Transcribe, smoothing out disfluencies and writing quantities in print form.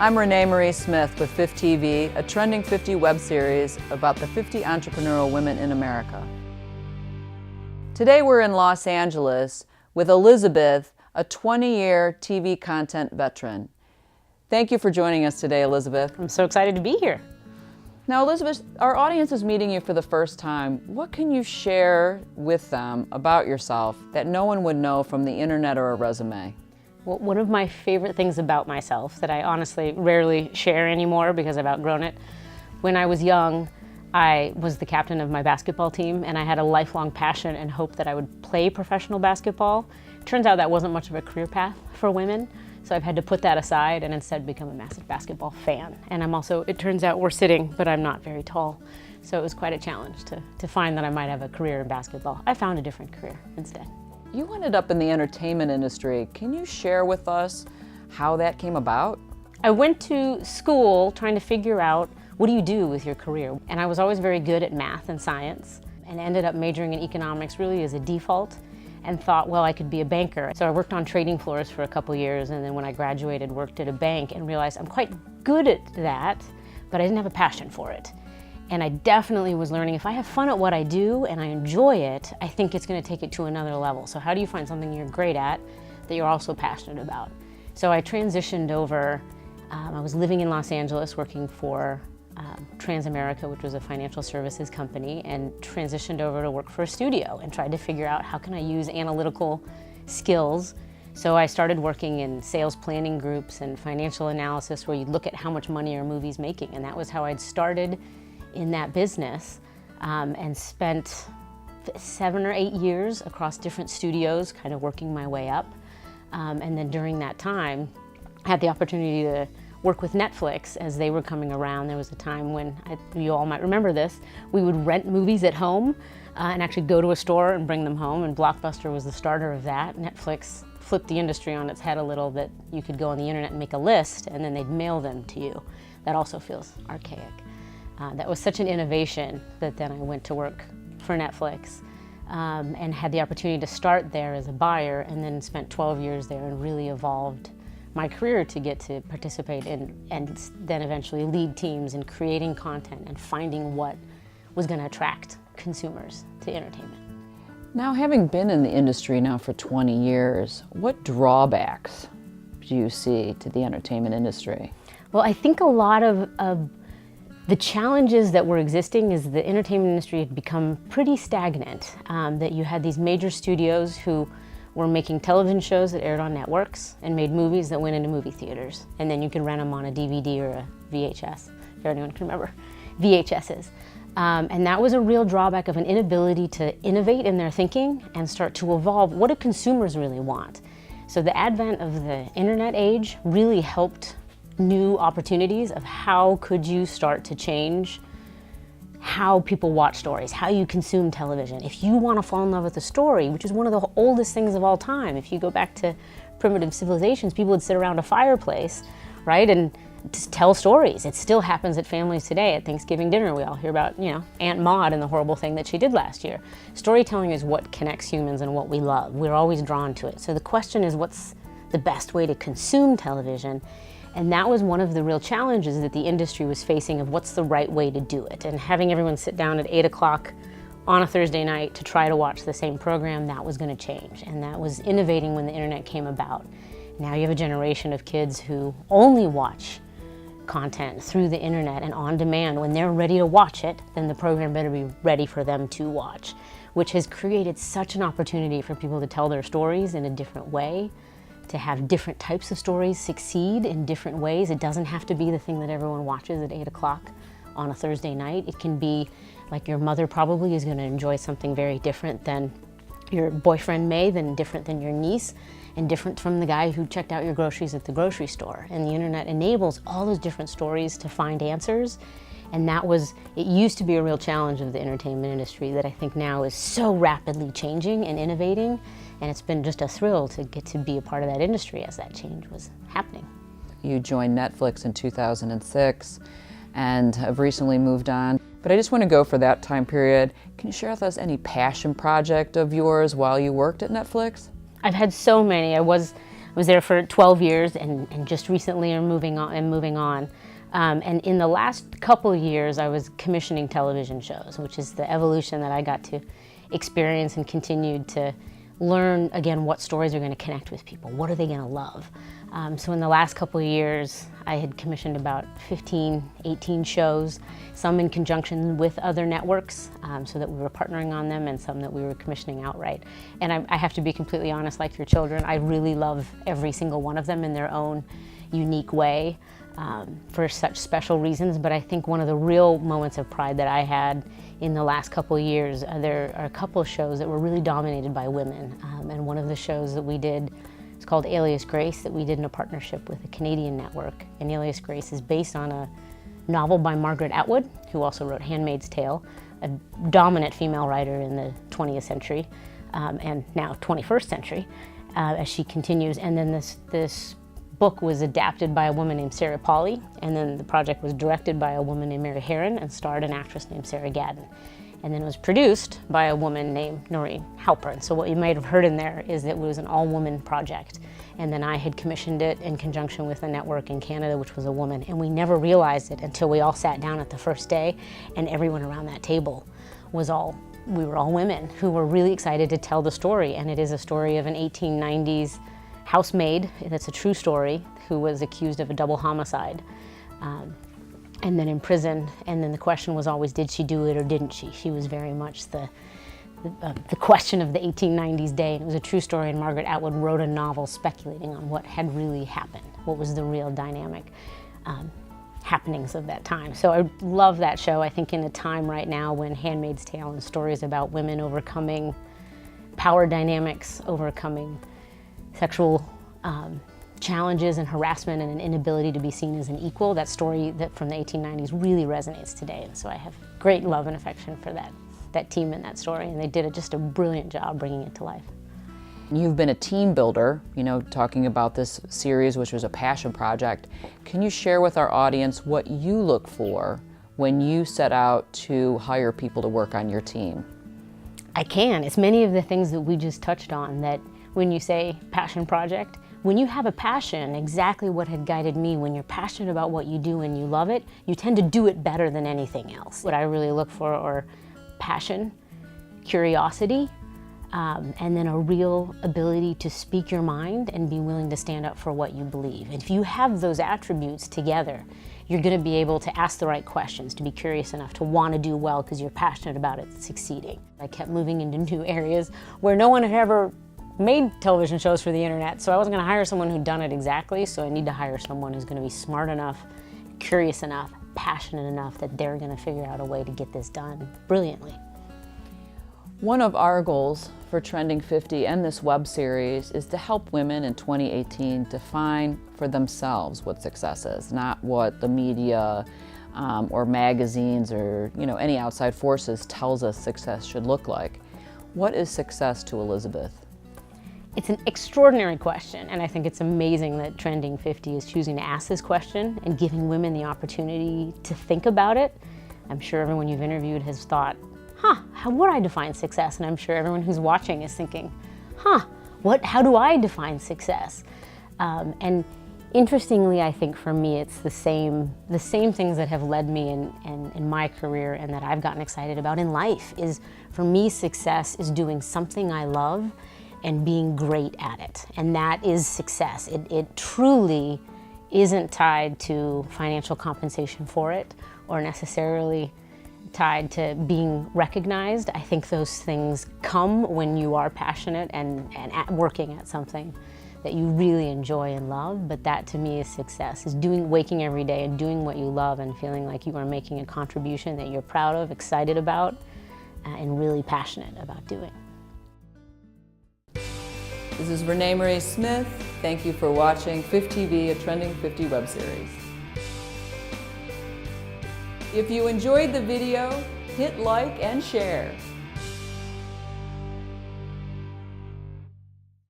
I'm Renee Marie Smith with 50TV, a trending 50 web series about the 50 entrepreneurial women in America. Today we're in Los Angeles with Elizabeth, a 20-year TV content veteran. Thank you for joining us today, Elizabeth. I'm so excited to be here. Now, Elizabeth, our audience is meeting you for the first time. What can you share with them about yourself that no one would know from the internet or a resume? Well, one of my favorite things about myself that I honestly rarely share anymore because I've outgrown it, when I was young, I was the captain of my basketball team and I had a lifelong passion and hope that I would play professional basketball. Turns out that wasn't much of a career path for women, so I've had to put that aside and instead become a massive basketball fan. And I'm also, it turns out we're sitting, but I'm not very tall, so it was quite a challenge to find that I might have a career in basketball. I found a different career instead. You ended up in the entertainment industry. Can you share with us how that came about? I went to school trying to figure out what do you do with your career? And I was always very good at math and science and ended up majoring in economics really as a default and thought, well, I could be a banker. So I worked on trading floors for a couple years, and then when I graduated, worked at a bank and realized I'm quite good at that, but I didn't have a passion for it. And I definitely was learning if I have fun at what I do and I enjoy it, I think it's going to take it to another level. So how do you find something you're great at that you're also passionate about? So I transitioned over. I was living in Los Angeles working for Transamerica, which was a financial services company, and transitioned over to work for a studio and tried to figure out how can I use analytical skills. So I started working in sales planning groups and financial analysis where you look at how much money are movies making, and that was how I'd started in that business and spent 7 or 8 years across different studios kind of working my way up. And then during that time, I had the opportunity to work with Netflix as they were coming around. There was a time when, you all might remember this, we would rent movies at home and actually go to a store and bring them home, and Blockbuster was the starter of that. Netflix flipped the industry on its head a little bit. You could go on the internet and make a list and then they'd mail them to you. That also feels archaic. That was such an innovation that then I went to work for Netflix and had the opportunity to start there as a buyer and then spent 12 years there and really evolved my career to get to participate in and then eventually lead teams in creating content and finding what was going to attract consumers to entertainment. Now, having been in the industry now for 20 years, what drawbacks do you see to the entertainment industry? Well, I think a lot of the challenges that were existing is the entertainment industry had become pretty stagnant, that you had these major studios who were making television shows that aired on networks and made movies that went into movie theaters. And then you can rent them on a DVD or a VHS, if anyone can remember VHSs. And that was a real drawback of an inability to innovate in their thinking and start to evolve. What do consumers really want? So the advent of the internet age really helped new opportunities of how could you start to change how people watch stories, how you consume television. If you want to fall in love with a story, which is one of the oldest things of all time, if you go back to primitive civilizations, people would sit around a fireplace, right, and just tell stories. It still happens at families today. At Thanksgiving dinner, we all hear about, Aunt Maud and the horrible thing that she did last year. Storytelling is what connects humans and what we love. We're always drawn to it. So the question is, what's the best way to consume television? And that was one of the real challenges that the industry was facing of what's the right way to do it. And having everyone sit down at 8 o'clock on a Thursday night to try to watch the same program, that was going to change. And that was innovating when the internet came about. Now you have a generation of kids who only watch content through the internet and on demand. When they're ready to watch it, then the program better be ready for them to watch, which has created such an opportunity for people to tell their stories in a different way, to have different types of stories succeed in different ways. It doesn't have to be the thing that everyone watches at 8 o'clock on a Thursday night. It can be like your mother probably is going to enjoy something very different than your boyfriend may, than different than your niece, and different from the guy who checked out your groceries at the grocery store. And the internet enables all those different stories to find answers. And it used to be a real challenge of the entertainment industry that I think now is so rapidly changing and innovating. And it's been just a thrill to get to be a part of that industry as that change was happening. You joined Netflix in 2006 and have recently moved on. But I just want to go for that time period. Can you share with us any passion project of yours while you worked at Netflix? I've had so many. I was was there for 12 years and just recently are moving on. And in the last couple of years, I was commissioning television shows, which is the evolution that I got to experience and continued to learn, again, what stories are going to connect with people. What are they going to love? So in the last couple of years, I had commissioned about 15, 18 shows, some in conjunction with other networks, so that we were partnering on them, and some that we were commissioning outright. And I have to be completely honest, like your children, I really love every single one of them in their own unique way, for such special reasons. But I think one of the real moments of pride that I had in the last couple of years, there are a couple of shows that were really dominated by women. And one of the shows that we did, it's called Alias Grace, that we did in a partnership with a Canadian network. And Alias Grace is based on a novel by Margaret Atwood, who also wrote Handmaid's Tale, a dominant female writer in the 20th century, and now 21st century, as she continues. And then this book was adapted by a woman named Sarah Polley, and then the project was directed by a woman named Mary Herron and starred an actress named Sarah Gadden. And then it was produced by a woman named Noreen Halpern. So what you might have heard in there is that it was an all-woman project. And then I had commissioned it in conjunction with a network in Canada, which was a woman. And we never realized it until we all sat down at the first day, and everyone around that table we were all women who were really excited to tell the story. And it is a story of an 1890s housemaid, that's a true story, who was accused of a double homicide. And then in prison, and then the question was always, did she do it or didn't she? She was very much the question of the 1890s day, and it was a true story, and Margaret Atwood wrote a novel speculating on what had really happened, what was the real dynamic happenings of that time. So I love that show. I think in a time right now when Handmaid's Tale and stories about women overcoming power dynamics, overcoming sexual challenges and harassment and an inability to be seen as an equal, that story that from the 1890s really resonates today. And so I have great love and affection for that team and that story, and they did just a brilliant job bringing it to life. You've been a team builder, talking about this series, which was a passion project. Can you share with our audience what you look for when you set out to hire people to work on your team? I can. It's many of the things that we just touched on, that when you say passion project, when you have a passion, exactly what had guided me, when you're passionate about what you do and you love it, you tend to do it better than anything else. What I really look for are passion, curiosity, and then a real ability to speak your mind and be willing to stand up for what you believe. And if you have those attributes together, you're going to be able to ask the right questions, to be curious enough to want to do well because you're passionate about it succeeding. I kept moving into new areas where no one had ever made television shows for the internet, so I wasn't going to hire someone who'd done it exactly, so I need to hire someone who's going to be smart enough, curious enough, passionate enough that they're going to figure out a way to get this done brilliantly. One of our goals for Trending 50 and this web series is to help women in 2018 define for themselves what success is, not what the media or magazines or any outside forces tells us success should look like. What is success to Elizabeth? It's an extraordinary question, and I think it's amazing that Trending 50 is choosing to ask this question and giving women the opportunity to think about it. I'm sure everyone you've interviewed has thought, how would I define success? And I'm sure everyone who's watching is thinking, how do I define success? And interestingly, I think for me, it's the same things that have led me in my career and that I've gotten excited about in life. Is for me, success is doing something I love and being great at it. And that is success. It truly isn't tied to financial compensation for it or necessarily tied to being recognized. I think those things come when you are passionate and working at something that you really enjoy and love, but that to me is success, is waking every day and doing what you love and feeling like you are making a contribution that you're proud of, excited about, and really passionate about doing. This is Renee Marie Smith. Thank you for watching 50TV, a Trending 50 web series. If you enjoyed the video, hit like and share.